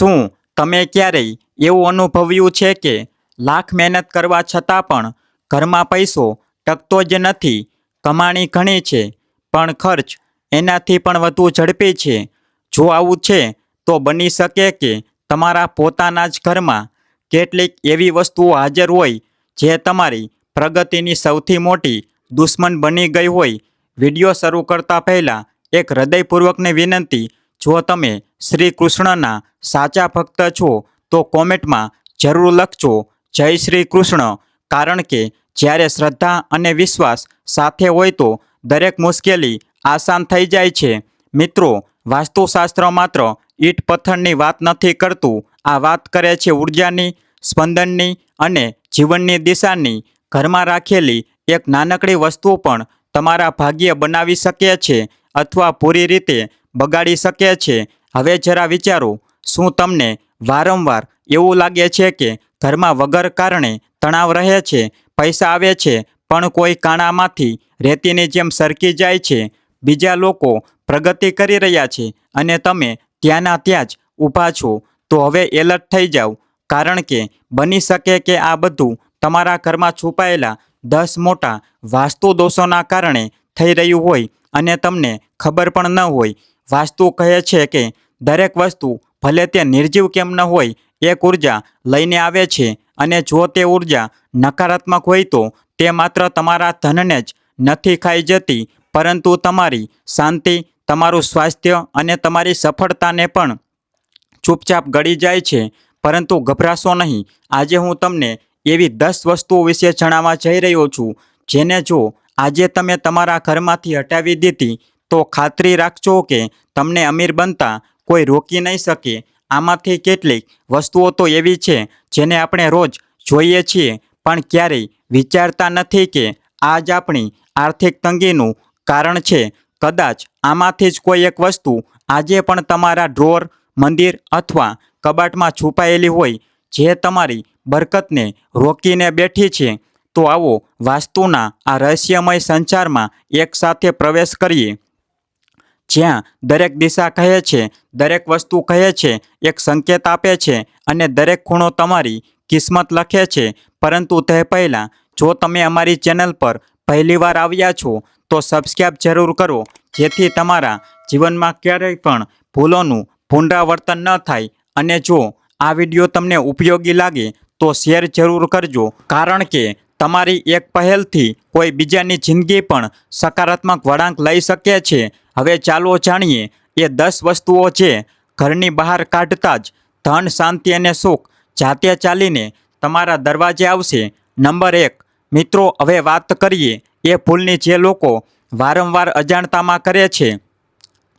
શું તમે ક્યારેય એવું અનુભવ્યું છે કે લાખ મહેનત કરવા છતાં પણ ઘરમાં પૈસો ટકતો જ નથી? કમાણી ઘણી છે, પણ ખર્ચ એનાથી પણ વધુ ઝડપી છે. જો આવું છે, તો બની શકે કે તમારા પોતાના જ ઘરમાં કેટલીક એવી વસ્તુઓ હાજર હોય જે તમારી પ્રગતિની સૌથી મોટી દુશ્મન બની ગઈ હોય. વિડીયો શરૂ કરતા પહેલાં એક હૃદયપૂર્વકની વિનંતી: જો તમે શ્રી કૃષ્ણના સાચા ભક્ત છો તો કોમેન્ટમાં જરૂર લખજો જય શ્રી કૃષ્ણ, કારણ કે જ્યારે શ્રદ્ધા અને વિશ્વાસ સાથે હોય તો દરેક મુશ્કેલી આસાન થઈ જાય છે. મિત્રો, વાસ્તુશાસ્ત્ર માત્ર ઈંટ પથ્થરની વાત નથી કરતું. આ વાત કરે છે ઉર્જાની, સ્પંદનની અને જીવનની દિશાની. ઘરમાં રાખેલી એક નાનકડી વસ્તુ પણ તમારા ભાગ્ય બનાવી શકે છે અથવા પૂરી રીતે બગાડી શકે છે. હવે જરા વિચારો, શું તમને વારંવાર એવું લાગે છે કે ઘરમાં વગર કારણે તણાવ રહે છે? પૈસા આવે છે પણ કોઈ કાણામાંથી રેતીની જેમ સરકી જાય છે. બીજા લોકો પ્રગતિ કરી રહ્યા છે અને તમે ત્યાંના ત્યાં જ ઊભા છો. તો હવે એલર્ટ થઈ જાઓ, કારણ કે બની શકે કે આ બધું તમારા ઘરમાં છુપાયેલા 10 મોટા વાસ્તુ દોષોના કારણે થઈ રહ્યું હોય અને તમને ખબર પણ ન હોય. વાસ્તુ કહે છે કે દરેક વસ્તુ, ભલે તે નિર્જીવ કેમ ન હોય, એક ઉર્જા લઈને આવે છે, અને જો તે ઉર્જા નકારાત્મક હોય તો તે માત્ર તમારા ધનને જ નથી ખાઈ જતી, પરંતુ તમારી શાંતિ, તમારું સ્વાસ્થ્ય અને તમારી સફળતાને પણ ચૂપચાપ ગળી જાય છે. પરંતુ ગભરાશો નહીં. આજે હું તમને એવી 10 વસ્તુઓ વિશે જણાવવા જઈ રહ્યો છું જેને જો આજે તમે તમારા ઘરમાંથી હટાવી દીધી તો ખાતરી રાખજો કે તમને અમીર બનતા કોઈ રોકી નહીં શકે. આમાંથી કેટલીક વસ્તુઓ તો એવી છે જેને આપણે રોજ જોઈએ છીએ પણ ક્યારેય વિચારતા નથી કે આ જ આપણી આર્થિક તંગીનું કારણ છે. કદાચ આમાંથી જ કોઈ એક વસ્તુ આજે પણ તમારા ડ્રોર, મંદિર અથવા કબાટમાં છુપાયેલી હોય, જે તમારી બરકતને રોકીને બેઠી છે. તો આવો વાસ્તુના આ રહસ્યમય સંચારમાં એકસાથે પ્રવેશ કરીએ, જ્યાં દરેક દિશા કહે છે, દરેક વસ્તુ કહે છે, એક સંકેત આપે છે અને દરેક ખૂણો તમારી કિસ્મત લખે છે. પરંતુ તે પહેલાં, જો તમે અમારી ચેનલ પર પહેલીવાર આવ્યા છો તો સબસ્ક્રાઇબ જરૂર કરો, જેથી તમારા જીવનમાં ક્યારેય પણ ભૂલોનું પુનરાવર્તન ન થાય. અને જો આ વિડીયો તમને ઉપયોગી લાગે તો શેર જરૂર કરજો, કારણ કે તમારી એક પહેલથી કોઈ બીજાની જિંદગી પણ સકારાત્મક વળાંક લઈ શકે છે. હવે ચાલો જાણીએ એ 10 વસ્તુઓ જે ઘરની બહાર કાઢતા જ ધન, શાંતિ અને સુખ જાતે ચાલીને તમારા દરવાજે આવશે. નંબર 1. મિત્રો, હવે વાત કરીએ એ ભૂલની જે લોકો વારંવાર અજાણતામાં કરે છે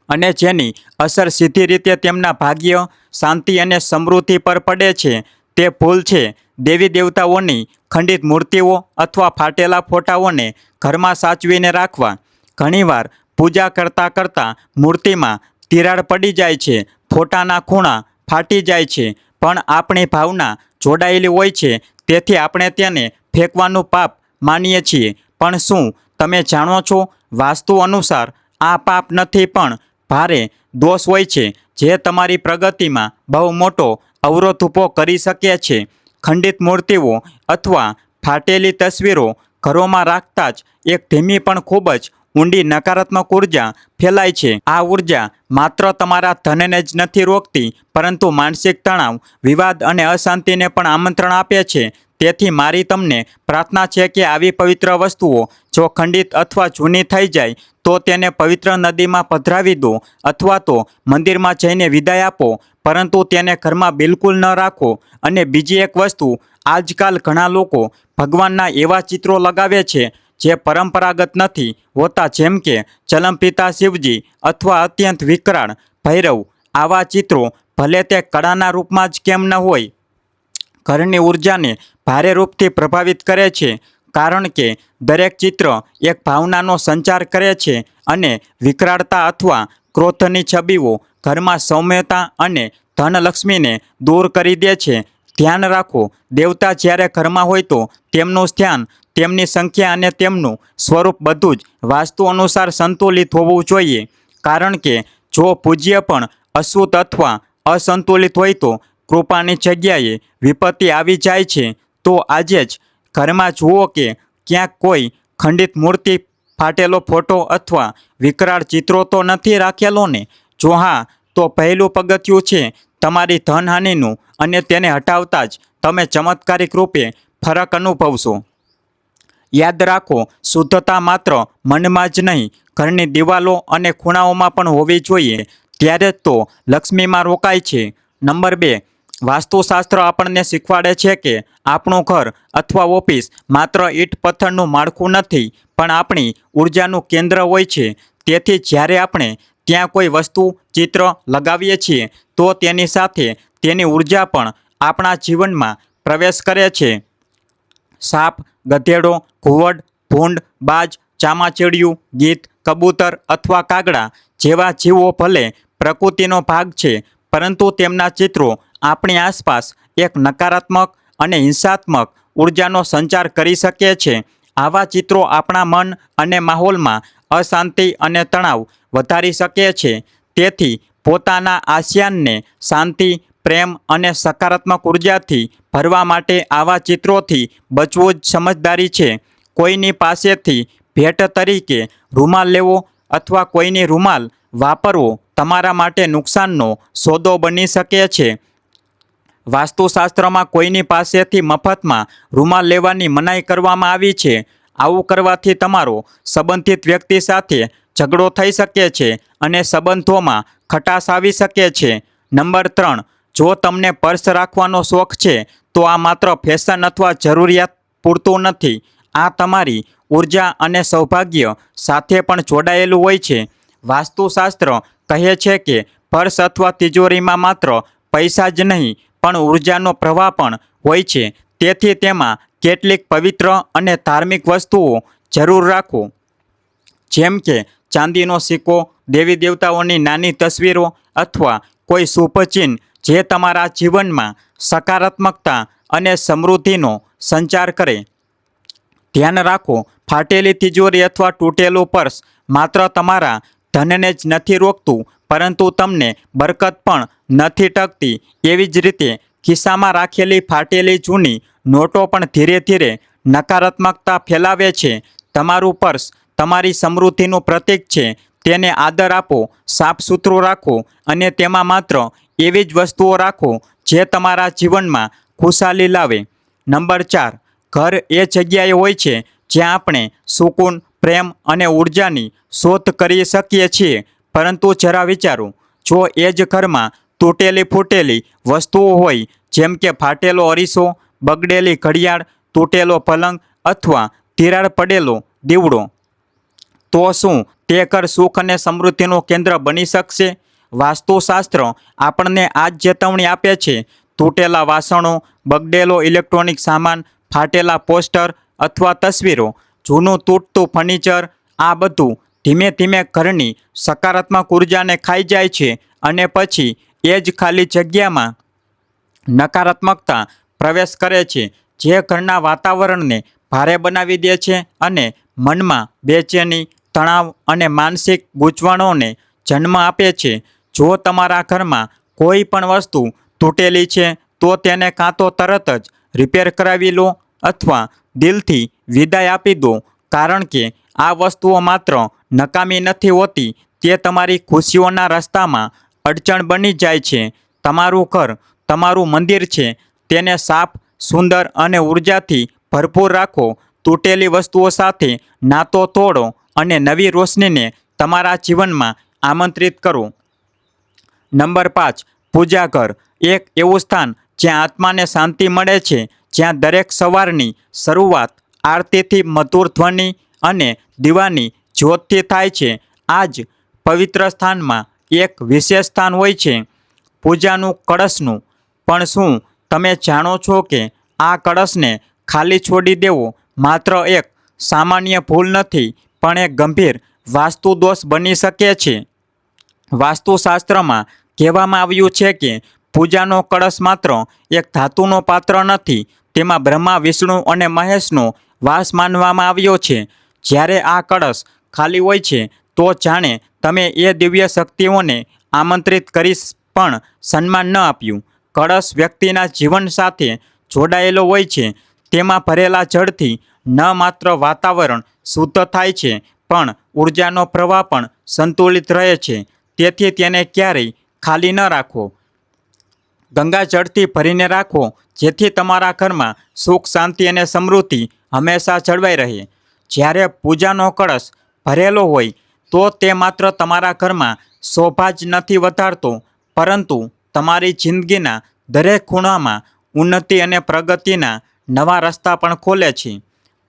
અને જેની અસર સીધી રીતે તેમના ભાગ્ય, શાંતિ અને સમૃદ્ધિ પર પડે છે. તે ભૂલ છે દેવી દેવતાઓની ખંડિત મૂર્તિઓ અથવા ફાટેલા ફોટાઓને ઘરમાં સાચવીને રાખવા. ઘણીવાર પૂજા કરતાં કરતાં મૂર્તિમાં તિરાડ પડી જાય છે, ફોટાના ખૂણા ફાટી જાય છે, પણ આપણી ભાવના જોડાયેલી હોય છે, તેથી આપણે તેને ફેંકવાનું પાપ માનીએ છીએ. પણ શું તમે જાણો છો, વાસ્તુ અનુસાર આ પાપ નથી પણ ભારે દોષ હોય છે, જે તમારી પ્રગતિમાં બહુ મોટો અવરોધ ઊભો કરી શકે છે. ખંડિત મૂર્તિઓ અથવા ફાટેલી તસવીરો ઘરોમાં રાખતા જ એક ધીમી પણ ખૂબ જ ઊંડી નકારાત્મક ઉર્જા ફેલાય છે. આ ઉર્જા માત્ર તમારા ધનને જ નથી રોકતી, પરંતુ માનસિક તણાવ, વિવાદ અને અશાંતિને પણ આમંત્રણ આપે છે. તેથી મારી તમને પ્રાર્થના છે કે આવી પવિત્ર વસ્તુઓ જો ખંડિત અથવા જૂની થઈ જાય તો તેને પવિત્ર નદીમાં પધરાવી દો અથવા તો મંદિરમાં જઈને વિદાય આપો, પરંતુ તેને ઘરમાં બિલકુલ ન રાખો. અને બીજી એક વસ્તુ, આજકાલ ઘણા લોકો ભગવાનના એવા ચિત્રો લગાવે છે જે પરંપરાગત નથી હોતા, જેમ કે ચલમપિતા શિવજી અથવા અત્યંત વિકરાળ ભૈરવ. આવા ચિત્રો, ભલે તે કળાના રૂપમાં જ કેમ ન હોય, ઘરની ઉર્જાને ભારે રૂપથી પ્રભાવિત કરે છે, કારણ કે દરેક ચિત્ર એક ભાવનાનો સંચાર કરે છે અને વિકરાળતા અથવા ક્રોધની છબીઓ ઘરમાં સૌમ્યતા અને ધનલક્ષ્મીને દૂર કરી દે છે. ધ્યાન રાખો, દેવતા જ્યારે ઘરમાં હોય તો તેમનું ધ્યાન, તેમની સંખ્યા અને તેમનું સ્વરૂપ બધું જ વાસ્તુ અનુસાર સંતુલિત હોવું જોઈએ, કારણ કે જો પૂજ્ય પણ અશુદ્ધ અથવા અસંતુલિત હોય તો કૃપાની જગ્યાએ વિપત્તિ આવી જાય છે. તો આજે જ ઘરમાં જુઓ કે ક્યાંક કોઈ ખંડિત મૂર્તિ, ફાટેલો ફોટો અથવા વિકરાળ ચિત્રો તો નથી રાખેલો ને? જો હા, તો પહેલું પગથિયું છે તમારી ધનહાનિનું, અને તેને હટાવતા જ તમે ચમત્કારિક રૂપે ફરક અનુભવશો. યાદ રાખો, શુદ્ધતા માત્ર મનમાં જ નહીં, ઘરની દિવાલો અને ખૂણાઓમાં પણ હોવી જોઈએ. ત્યારે જ તો લક્ષ્મીમાં રોકાય છે. નંબર 2, વાસ્તુશાસ્ત્ર આપણને શીખવાડે છે કે આપણું ઘર અથવા ઓફિસ માત્ર ઈંટ પથ્થરનું માળખું નથી, પણ આપણી ઉર્જાનું કેન્દ્ર હોય છે. તેથી જ્યારે આપણે ત્યાં કોઈ વસ્તુ, ચિત્ર લગાવીએ છીએ તો તેની સાથે તેની ઉર્જા પણ આપણા જીવનમાં પ્રવેશ કરે છે. સાપ, ગધેડો, ઘુવડ, ભૂંડ, બાજ, ચામાચીડિયું, ગીધ, કબૂતર અથવા કાગડા જેવા જીવો ભલે પ્રકૃતિનો ભાગ છે, પરંતુ તેમના ચિત્રો આપણી આસપાસ એક નકારાત્મક અને હિંસાત્મક ઉર્જાનો સંચાર કરી શકે છે. આવા ચિત્રો આપણા મન અને માહોલમાં અશાંતિ અને તણાવ વધારી શકે છે. તેથી પોતાના આસિયાનને શાંતિ, પ્રેમ અને સકારાત્મક ઉર્જાથી ભરવા માટે આવા ચિત્રોથી બચવું જ સમજદારી છે. કોઈની પાસેથી ભેટ તરીકે રૂમાલ લેવો અથવા કોઈની રૂમાલ વાપરવો તમારા માટે નુકસાનનો સોદો બની શકે છે. વાસ્તુશાસ્ત્રમાં કોઈની પાસેથી મફતમાં રૂમાલ લેવાની મનાઈ કરવામાં આવી છે. આવું કરવાથી તમારો સંબંધિત વ્યક્તિ સાથે ઝઘડો થઈ શકે છે અને સંબંધોમાં ખટાશ આવી શકે છે. નંબર 3, જો તમને પર્સ રાખવાનો શોખ છે તો આ માત્ર ફેશન અથવા જરૂરિયાત પૂરતું નથી. આ તમારી ઉર્જા અને સૌભાગ્ય સાથે પણ જોડાયેલું હોય છે. વાસ્તુશાસ્ત્ર કહે છે કે પર્સ અથવા તિજોરીમાં માત્ર પૈસા જ નહીં, પણ ઉર્જાનો પ્રવાહ પણ હોય છે. તેથી તેમાં કેટલીક પવિત્ર અને ધાર્મિક વસ્તુઓ જરૂર રાખો, જેમ કે ચાંદીનો સિક્કો, દેવી દેવતાઓની નાની તસવીરો અથવા કોઈ શુભ ચિહ્ન જે તમારા જીવનમાં સકારાત્મકતા અને સમૃદ્ધિનો સંચાર કરે. ધ્યાન રાખો, ફાટેલી તિજોરી અથવા તૂટેલું પર્સ માત્ર તમારા ધનને જ નથી રોકતું, પરંતુ તમને બરકત પણ નથી ટકતી. એવી જ રીતે ખિસ્સામાં રાખેલી ફાટેલી જૂની નોટો પણ ધીરે ધીરે નકારાત્મકતા ફેલાવે છે. તમારું પર્સ તમારી સમૃદ્ધિનું પ્રતીક છે. તેને આદર આપો, સાફ સુથરું રાખો અને તેમાં માત્ર એવી જ વસ્તુઓ રાખો જે તમારા જીવનમાં ખુશાલી લાવે. નંબર 4, ઘર એ જગ્યાએ હોય છે જ્યાં આપણે સુકૂન, પ્રેમ અને ઉર્જાની શોધ કરી શકીએ છીએ. પરંતુ જરા વિચારો, જો એ જ ઘરમાં તૂટેલી ફૂટેલી વસ્તુઓ હોય, જેમ કે ફાટેલો અરીસો, બગડેલી ઘડિયાળ, તૂટેલો પલંગ અથવા તિરાડ પડેલો દીવડો, તો શું તે ઘર સુખ અને સમૃદ્ધિનું કેન્દ્ર બની શકશે? વાસ્તુશાસ્ત્ર આપણને આ જ ચેતવણી આપે છે. તૂટેલા વાસણો, બગડેલો ઇલેક્ટ્રોનિક સામાન, ફાટેલા પોસ્ટર અથવા તસવીરો, જૂનું તૂટતું ફર્નિચર, આ બધું ધીમે ધીમે ઘરની સકારાત્મક ઉર્જાને ખાઈ જાય છે અને પછી એ જ ખાલી જગ્યામાં નકારાત્મકતા પ્રવેશ કરે છે, જે ઘરના વાતાવરણને ભારે બનાવી દે છે અને મનમાં બેચેની, તણાવ અને માનસિક ગૂંચવણોને જન્મ આપે છે. જો તમારા ઘરમાં કોઈ પણ વસ્તુ તૂટેલી છે તો તેને કાં તો તરત જ રિપેર કરાવી લો અથવા દિલથી વિદાય આપી દો, કારણ કે આ વસ્તુઓ માત્ર નકામી નથી હોતી, તે તમારી ખુશીઓના રસ્તામાં અડચણ બની જાય છે. તમારું ઘર તમારું મંદિર છે. તેને સાફ, સુંદર અને ઉર્જાથી ભરપૂર રાખો. તૂટેલી વસ્તુઓ સાથે નાતો તોડો અને નવી રોશનીને તમારા જીવનમાં આમંત્રિત કરો. નંબર 5, પૂજાઘર એક એવું સ્થાન જ્યાં આત્માને શાંતિ મળે છે, જ્યાં દરેક સવારની શરૂઆત આરતીથી, મધુર ધ્વનિ અને દીવાની જ્યોતથી થાય છે. આ જ પવિત્ર સ્થાનમાં એક વિશેષ સ્થાન હોય છે, પૂજાનું કળશનું. પણ શું તમે જાણો છો કે આ કળશને ખાલી છોડી દેવો માત્ર એક સામાન્ય ભૂલ નથી, પણ એક ગંભીર વાસ્તુ દોષ બની શકે છે? વાસ્તુશાસ્ત્રમાં કહેવામાં આવ્યું છે કે પૂજાનો કળશ માત્ર એક ધાતુનો પાત્ર નથી, તેમાં બ્રહ્મા, વિષ્ણુ અને મહેશનો વાસ માનવામાં આવ્યો છે. જ્યારે આ કળશ ખાલી હોય છે તો જાણે તમે એ દિવ્ય શક્તિઓને આમંત્રિત કરી પણ સન્માન ન આપ્યું. કળશ વ્યક્તિના જીવન સાથે જોડાયેલો હોય છે. તેમાં ભરેલા જળથી ન માત્ર વાતાવરણ શુદ્ધ થાય છે, પણ ઉર્જાનો પ્રવાહ પણ સંતુલિત રહે છે. તેથી તેને ક્યારેય ખાલી ન રાખો. ગંગાજળથી ભરીને રાખો, જેથી તમારા ઘરમાં સુખ, શાંતિ અને સમૃદ્ધિ હંમેશા જળવાઈ રહે. જ્યારે પૂજાનો કળશ ભરેલો હોય તો તે માત્ર તમારા ઘરમાં શોભા જ નથી વધારતો, પરંતુ તમારી જિંદગીના દરેક ખૂણામાં ઉન્નતિ અને પ્રગતિના નવા રસ્તા પણ ખોલે છે.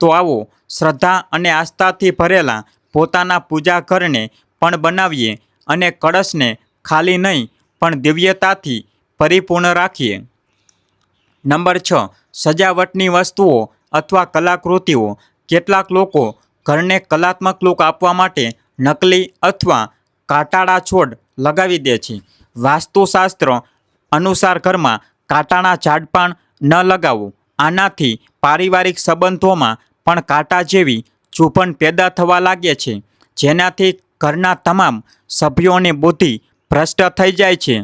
તો આવો, શ્રદ્ધા અને આસ્થાથી ભરેલા પોતાના પૂજા ઘરને પણ બનાવીએ અને કળશને ખાલી નહીં પણ દિવ્યતાથી પરિપૂર્ણ રાખીએ. નંબર 6. સજાવટની વસ્તુઓ અથવા કલાકૃતિઓ. કેટલાક લોકો ઘરને કલાત્મક લુક આપવા માટે નકલી અથવા કાંટાળા છોડ લગાવી દે છે. વાસ્તુશાસ્ત્ર અનુસાર ઘરમાં કાંટાના ઝાડપાન ન લગાવો. આનાથી પારિવારિક સંબંધોમાં પણ કાંટા જેવી ચૂંપણ પેદા થવા લાગે છે, જેનાથી ઘરના તમામ સભ્યોની બુદ્ધિ ભ્રષ્ટ થઈ જાય છે.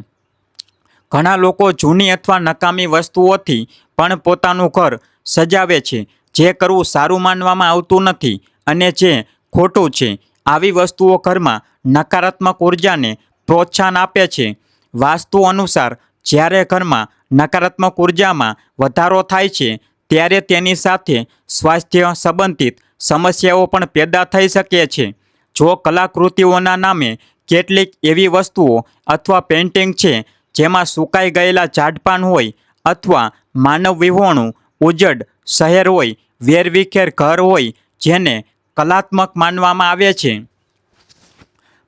ઘણા લોકો જૂની અથવા નકામી વસ્તુઓથી પણ પોતાનું ઘર સજાવે છે, જે કરવું સારું માનવામાં આવતું નથી અને જે ખોટું છે. આવી વસ્તુઓ ઘરમાં નકારાત્મક ઉર્જાને પ્રોત્સાહન આપે છે. વાસ્તુ અનુસાર જ્યારે ઘરમાં નકારાત્મક ઉર્જામાં વધારો થાય છે, ત્યારે તેની સાથે સ્વાસ્થ્ય સંબંધિત સમસ્યાઓ પણ પેદા થઈ શકે છે. જો કલાકૃતિઓના નામે કેટલીક એવી વસ્તુઓ અથવા પેઇન્ટિંગ છે જેમાં સુકાઈ ગયેલા ઝાડપાન હોય, અથવા માનવ વિહોણું ઉજ્જડ શહેર હોય, વેરવિખેર ઘર હોય, જેને કલાત્મક માનવામાં આવે છે,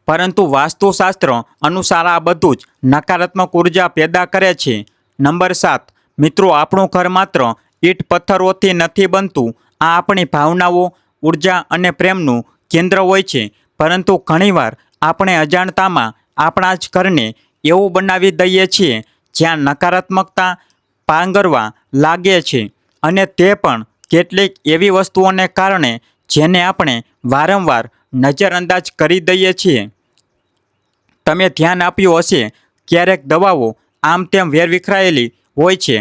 પરંતુ વાસ્તુશાસ્ત્ર અનુસાર આ બધું જ નકારાત્મક ઉર્જા પેદા કરે છે. નંબર 7. મિત્રો, આપણું ઘર માત્ર ઈંટ પથ્થરોથી નથી બનતું. આ આપણી ભાવનાઓ, ઉર્જા અને પ્રેમનું કેન્દ્ર હોય છે. પરંતુ ઘણીવાર આપણે અજાણતામાં આપણા જ ઘરને એવું બનાવી દઈએ છીએ જ્યાં નકારાત્મકતા પાંગરવા લાગે છે, અને તે પણ કેટલીક એવી વસ્તુઓને કારણે જેને આપણે વારંવાર નજરઅંદાજ કરી દઈએ છીએ. તમે ધ્યાન આપ્યું હશે, ક્યારેક દવાઓ આમ તેમ વેરવિખરાયેલી હોય છે,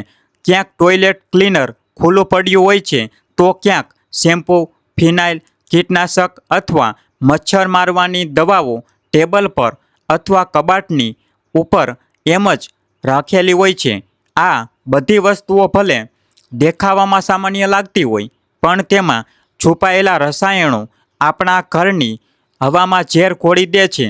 ક્યાંક ટોયલેટ ક્લીનર ખુલ્લું પડ્યું હોય છે, તો ક્યાંક શેમ્પૂ, ફિનાઇલ, કીટનાશક અથવા મચ્છર મારવાની દવાઓ ટેબલ પર અથવા કબાટની ઉપર એમ જ રાખેલી હોય છે. આ બધી વસ્તુઓ ભલે દેખાવામાં સામાન્ય લાગતી હોય, પણ તેમાં છુપાયેલા રસાયણો આપણા ઘરની હવામાં ઝેર ઘોળી દે છે.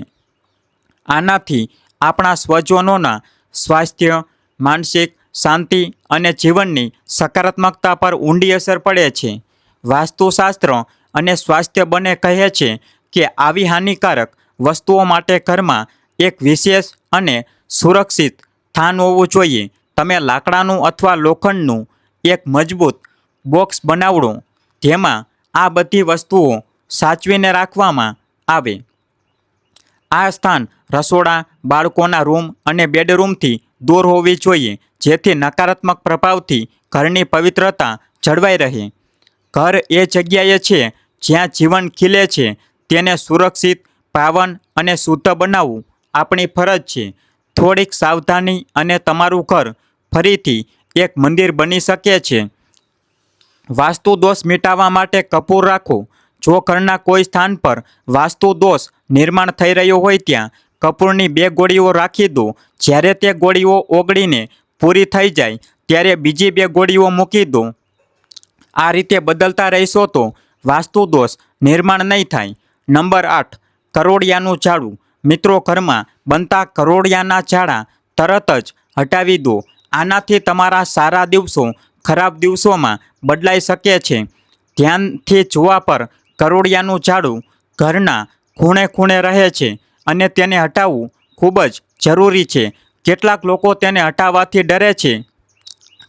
આનાથી આપણા સ્વજનોના સ્વાસ્થ્ય, માનસિક શાંતિ અને જીવનની સકારાત્મકતા પર ઊંડી અસર પડે છે. વાસ્તુશાસ્ત્ર અને સ્વાસ્થ્ય બંને કહે છે કે આવી હાનિકારક વસ્તુઓ માટે ઘરમાં એક વિશેષ અને સુરક્ષિત સ્થાન હોવું જોઈએ. તમે લાકડાનું અથવા લોખંડનું એક મજબૂત બોક્સ બનાવડો, જેમાં આ બધી વસ્તુઓ સાચવીને રાખવામાં આવે. આ સ્થાન રસોડા, બાળકોના રૂમ અને બેડરૂમથી દૂર હોવી જોઈએ, જેથી નકારાત્મક પ્રભાવથી ઘરની પવિત્રતા જળવાઈ રહે. ઘર એ જગ્યાએ છે જ્યાં જીવન ખીલે છે. તેને સુરક્ષિત, પાવન અને શુદ્ધ બનાવવું આપણી ફરજ છે. થોડીક સાવધાની અને તમારું ઘર ફરીથી એક મંદિર બની શકે છે. વાસ્તુ દોષ મિટાવવા માટે કપૂર રાખો. જો ઘરના કોઈ સ્થાન પર વાસ્તુ દોષ નિર્માણ થઈ રહ્યો હોય, ત્યાં કપૂરની 2 ગોળીઓ રાખી દો. જ્યારે તે ગોળીઓ ઓગળીને પૂરી થઈ જાય, ત્યારે બીજી 2 ગોળીઓ મૂકી દો. આ રીતે બદલતા રહેશો તો વાસ્તુ દોષ નિર્માણ નહીં થાય. નંબર 8. કરોળિયાનું ઝાડું. મિત્રો, ઘરમાં બનતા કરોળિયાના ઝાડા તરત જ હટાવી દો. આનાથી તમારા સારા દિવસો ખરાબ દિવસોમાં બદલાઈ શકે છે. ધ્યાનથી જોવા પર કરોળિયાનું ઝાડું ઘરના ખૂણે ખૂણે રહે છે અને તેને હટાવવું ખૂબ જ જરૂરી છે. કેટલાક લોકો તેને હટાવવાથી ડરે છે,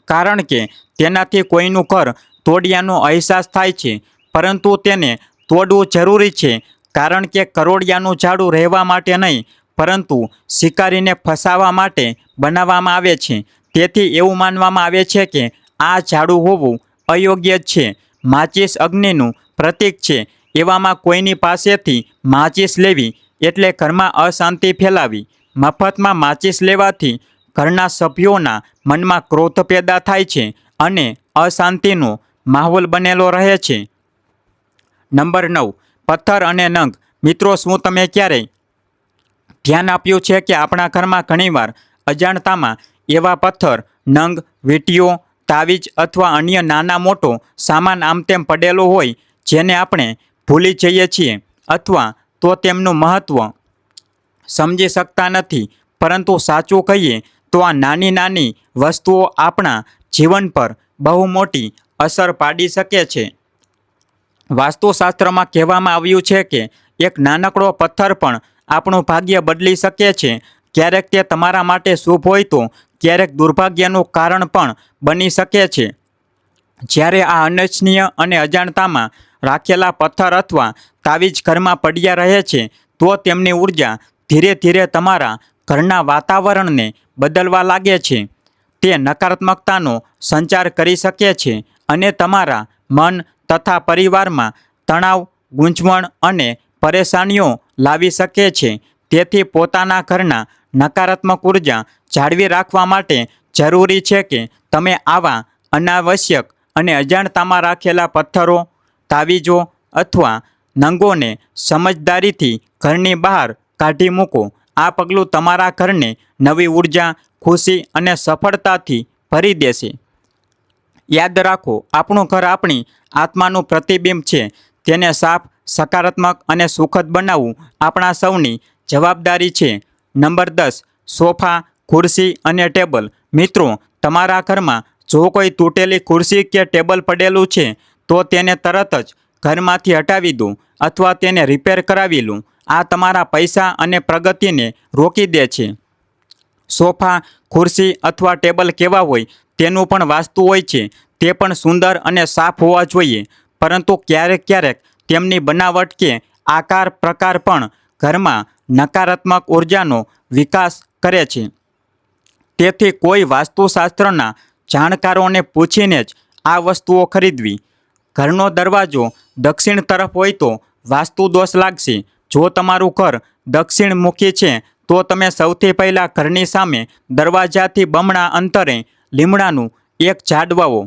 કારણ કે તેનાથી કોઈનું ઘર તોડ્યાનો અહેસાસ થાય છે. પરંતુ તેને તોડવું જરૂરી છે, કારણ કે કરોળિયાનું ઝાડું રહેવા માટે નહીં, પરંતુ શિકારીને ફસાવવા માટે બનાવવામાં આવે છે. તેથી એવું માનવામાં આવે છે કે આ ઝાડું હોવું અયોગ્ય છે. માચિસ અગ્નિનું પ્રતીક છે. એવામાં કોઈની પાસેથી માચિસ લેવી એટલે ઘરમાં અશાંતિ ફેલાવી. મફતમાં માચીસ લેવાથી ઘરના સભ્યોના મનમાં ક્રોધ પેદા થાય છે અને અશાંતિનો માહોલ બનેલો રહે છે. નંબર 9. પથ્થર અને નંગ. મિત્રો, શું તમે ક્યારેય ધ્યાન આપ્યું છે કે આપણા ઘરમાં ઘણીવાર અજાણતામાં એવા પથ્થર, નંગ, વીંટીઓ, તાવીજ અથવા અન્ય નાના મોટો સામાન આમતેમ પડેલો હોય જેને આપણે ભૂલી જઈએ છીએ અથવા તો તેમનું મહત્ત્વ સમજી શકતા નથી. પરંતુ સાચું કહીએ તો આ નાની નાની વસ્તુઓ આપણા જીવન પર બહુ મોટી અસર પાડી શકે છે. વાસ્તુશાસ્ત્રમાં કહેવામાં આવ્યું છે કે એક નાનકડો પથ્થર પણ આપણું ભાગ્ય બદલી શકે છે. ક્યારેક તે તમારા માટે શુભ હોય તો ક્યારેક દુર્ભાગ્યનું કારણ પણ બની શકે છે. જ્યારે આ અનિચ્છનીય અને અજાણતામાં રાખેલા પથ્થર અથવા તાવીજ ઘરમાં પડ્યા રહે છે તો તેમની ઉર્જા ધીરે ધીરે તમારા ઘરના વાતાવરણને બદલવા લાગે છે. તે નકારાત્મકતાનો સંચાર કરી શકે છે અને તમારા મન તથા પરિવારમાં તણાવ, ગૂંચવણ અને પરેશાનીઓ લાવી શકે છે. તેથી પોતાના ઘરના નકારાત્મક ઉર્જા જાળવી રાખવા માટે જરૂરી છે કે તમે આવા અનાવશ્યક અને અજાણતામાં રાખેલા પથ્થરો, તાવીજો અથવા નંગોને સમજદારીથી ઘરની બહાર કાઢી મૂકો. આ પગલું તમારા ઘરને નવી ઉર્જા, ખુશી અને સફળતાથી ભરી દેશે. યાદ રાખો, આપણું ઘર આપણી આત્માનું પ્રતિબિંબ છે. તેને સાફ, સકારાત્મક અને સુખદ બનાવવું આપણા સૌની જવાબદારી છે. નંબર 10. સોફા, ખુરશી અને ટેબલ. મિત્રો, તમારા ઘરમાં જો કોઈ તૂટેલી ખુરશી કે ટેબલ પડેલું છે તો તેને તરત જ ઘરમાંથી હટાવી દો અથવા તેને રિપેર કરાવી લો. આ તમારા પૈસા અને પ્રગતિને રોકી દે છે. સોફા, ખુરશી અથવા ટેબલ કેવા હોય તેનું પણ વાસ્તુ હોય છે. તે પણ સુંદર અને સાફ હોવા જોઈએ. પરંતુ ક્યારેક ક્યારેક તેમની બનાવટ કે આકાર પ્રકાર પણ ઘરમાં નકારાત્મક ઉર્જાનો વિકાસ કરે છે. તેથી કોઈ વાસ્તુશાસ્ત્રના જાણકારોને પૂછીને જ આ વસ્તુઓ ખરીદવી. ઘરનો દરવાજો દક્ષિણ તરફ હોય તો વાસ્તુ દોષ લાગશે. જો તમારું ઘર દક્ષિણમુખી છે તો તમે સૌથી પહેલાં ઘરની સામે દરવાજાથી બમણા અંતરે લીમડાનું એક ઝાડ વાવો.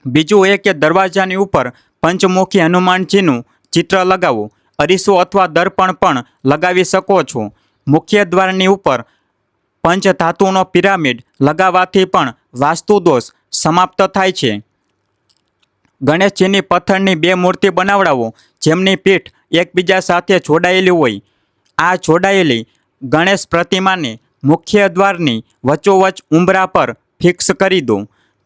બીજું એ કે દરવાજાની ઉપર પંચમુખી હનુમાનજીનું ચિત્ર લગાવો. અરીસો અથવા દર્પણ પણ લગાવી શકો છો. મુખ્ય દ્વારની ઉપર પંચધાતુનો પિરામિડ લગાવવાથી પણ વાસ્તુ દોષ સમાપ્ત થાય છે. ગણેશજીની પથ્થરની 2 મૂર્તિ બનાવડાવો જેમની પીઠ એકબીજા સાથે જોડાયેલી હોય. આ જોડાયેલી ગણેશ પ્રતિમાને મુખ્ય દ્વારની વચ્ચોવચ્ચ ઉંબરા પર ફિક્સ કરી દો,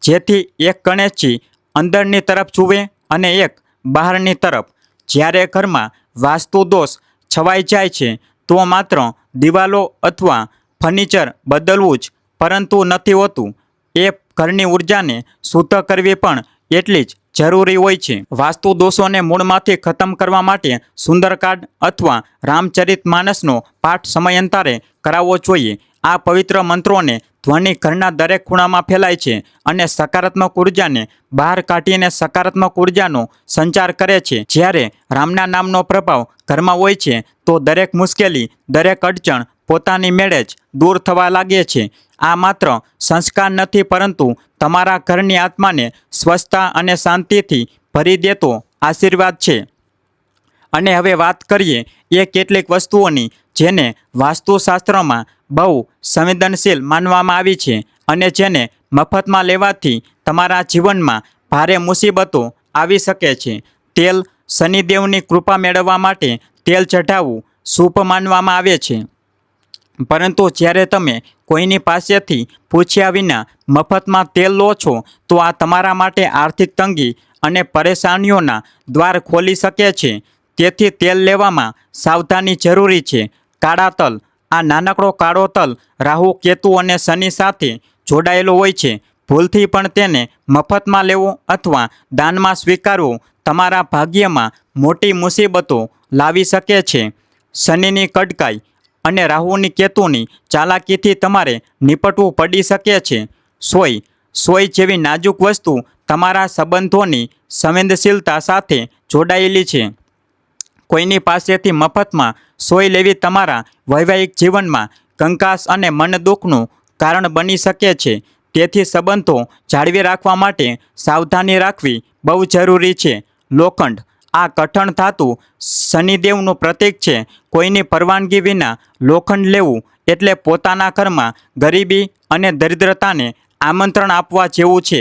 જેથી એક ગણેશજી અંદરની તરફ જુએ અને એક બહારની તરફ. જ્યારે ઘરમાં વાસ્તુ દોષ છવાઈ જાય છે તો માત્ર દિવાલો અથવા ફર્નિચર બદલવું જ પરંતુ નથી હોતું. એ ઘરની ઉર્જાને શુદ્ધ કરવી પણ એટલી જ જરૂરી હોય છે. વાસ્તુ દોષોને મૂળમાંથી ખતમ કરવા માટે સુંદરકાંડ અથવા રામચરિતમાનસનો પાઠ સમયાંતરે કરાવવો જોઈએ. આ પવિત્ર મંત્રોને ધ્વનિ ઘરના દરેક ખૂણામાં ફેલાય છે અને સકારાત્મક ઉર્જાને બહાર કાઢીને સકારાત્મક ઉર્જાનો સંચાર કરે છે. જ્યારે રામના નામનો પ્રભાવ ઘરમાં હોય છે તો દરેક મુશ્કેલી, દરેક અડચણ પોતાની મેળે જ દૂર થવા લાગે છે. આ માત્ર સંસ્કાર નથી પરંતુ તમારા ઘરની આત્માને સ્વસ્થતા અને શાંતિથી ભરી દેતો આશીર્વાદ છે. અને હવે વાત કરીએ એ કેટલીક વસ્તુઓની જેને વાસ્તુશાસ્ત્રમાં બહુ સંવેદનશીલ માનવામાં આવી છે અને જેને મફતમાં લેવાથી તમારા જીવનમાં ભારે મુસીબતો આવી શકે છે. તેલ. શનિદેવની કૃપા મેળવવા માટે તેલ ચઢાવવું શુભ માનવામાં આવે છે. પરંતુ જ્યારે તમે કોઈની પાસેથી પૂછ્યા વિના મફતમાં તેલ લો છો તો આ તમારા માટે આર્થિક તંગી અને પરેશાનીઓના દ્વાર ખોલી શકે છે. તેથી તેલ લેવામાં સાવધાની જરૂરી છે. કાળા તલ. આ નાનકડો કાળો તલ રાહુ, કેતુ અને શનિ સાથે જોડાયેલો હોય છે. ભૂલથી પણ તેને મફતમાં લેવો અથવા દાનમાં સ્વીકારવો તમારા ભાગ્યમાં મોટી મુસીબતો લાવી શકે છે. શનિની કડકાઈ અને રાહુની કેતુની ચાલાકીથી તમારે નિપટવું પડી શકે છે. સોય. સોય જેવી નાજુક વસ્તુ તમારા સંબંધોની સંવેદનશીલતા સાથે જોડાયેલી છે. કોઈની પાસેથી મફતમાં સોય લેવી તમારા વૈવાહિક જીવનમાં કંકાસ અને મન દુઃખનું કારણ બની શકે છે. તેથી સંબંધો જાળવી રાખવા માટે સાવધાની રાખવી બહુ જરૂરી છે. લોખંડ, આ કઠણ ધાતુ શનિદેવનું પ્રતીક છે. કોઈની પરવાનગી વિના લોખંડ લેવું એટલે પોતાના ઘરમાં ગરીબી અને દરિદ્રતાને આમંત્રણ આપવા જેવું છે.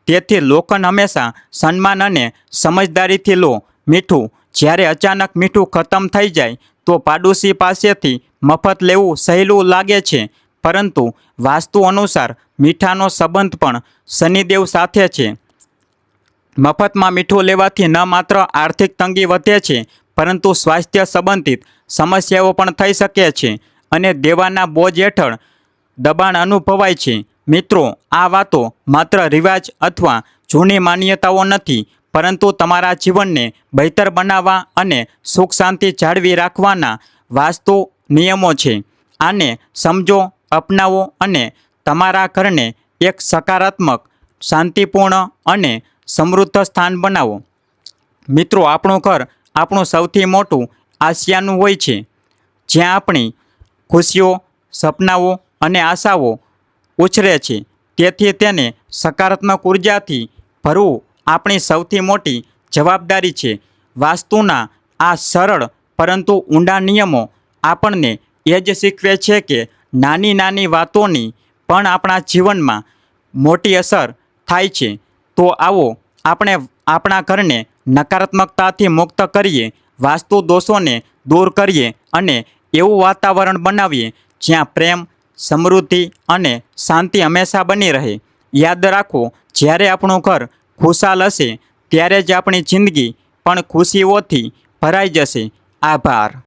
તેથી લોખંડ હંમેશા સન્માન અને સમજદારીથી લો. મીઠું, જ્યારે અચાનક મીઠું ખતમ થઈ જાય તો પાડોશી પાસેથી મફત લેવું સહેલું લાગે છે, પરંતુ વાસ્તુ અનુસાર મીઠાનો સંબંધ પણ શનિદેવ સાથે છે. મફતમાં મીઠું લેવાથી ન માત્ર આર્થિક તંગી વધે છે, પરંતુ સ્વાસ્થ્ય સંબંધિત સમસ્યાઓ પણ થઈ શકે છે અને દેવાના બોજ હેઠળ દબાણ અનુભવાય છે. મિત્રો, આ વાતો માત્ર રિવાજ અથવા જૂની માન્યતાઓ નથી, પરંતુ તમારા જીવનને બહેતર બનાવવા અને સુખ શાંતિ જાળવી રાખવાના વાસ્તુ નિયમો છે. આને સમજો, અપનાવો અને તમારા ઘરને એક સકારાત્મક, શાંતિપૂર્ણ અને સમૃદ્ધ સ્થાન બનાવો. મિત્રો, આપણું ઘર આપણું સૌથી મોટું આશિયાનું હોય છે, જ્યાં આપણી ખુશીઓ, સપનાઓ અને આશાઓ ઉછરે છે. તેથી તેને સકારાત્મક ઉર્જાથી ભરવું આપણી સૌથી મોટી જવાબદારી છે. વાસ્તુના આ સરળ પરંતુ ઊંડા નિયમો આપણને એ જ શીખવે છે કે નાની નાની વાતોની પણ આપણા જીવનમાં મોટી અસર થાય છે. તો આવો આપણે આપણા ઘરને નકારાત્મકતાથી મુક્ત કરીએ, વાસ્તુ દોષોને દૂર કરીએ અને એવું વાતાવરણ બનાવીએ જ્યાં પ્રેમ, સમૃદ્ધિ અને શાંતિ હંમેશા બની રહે. યાદ રાખો, જ્યારે આપણું ઘર ખુશાલ હશે ત્યારે જ આપણી જિંદગી પણ ખુશીઓથી ભરાઈ જશે. આભાર.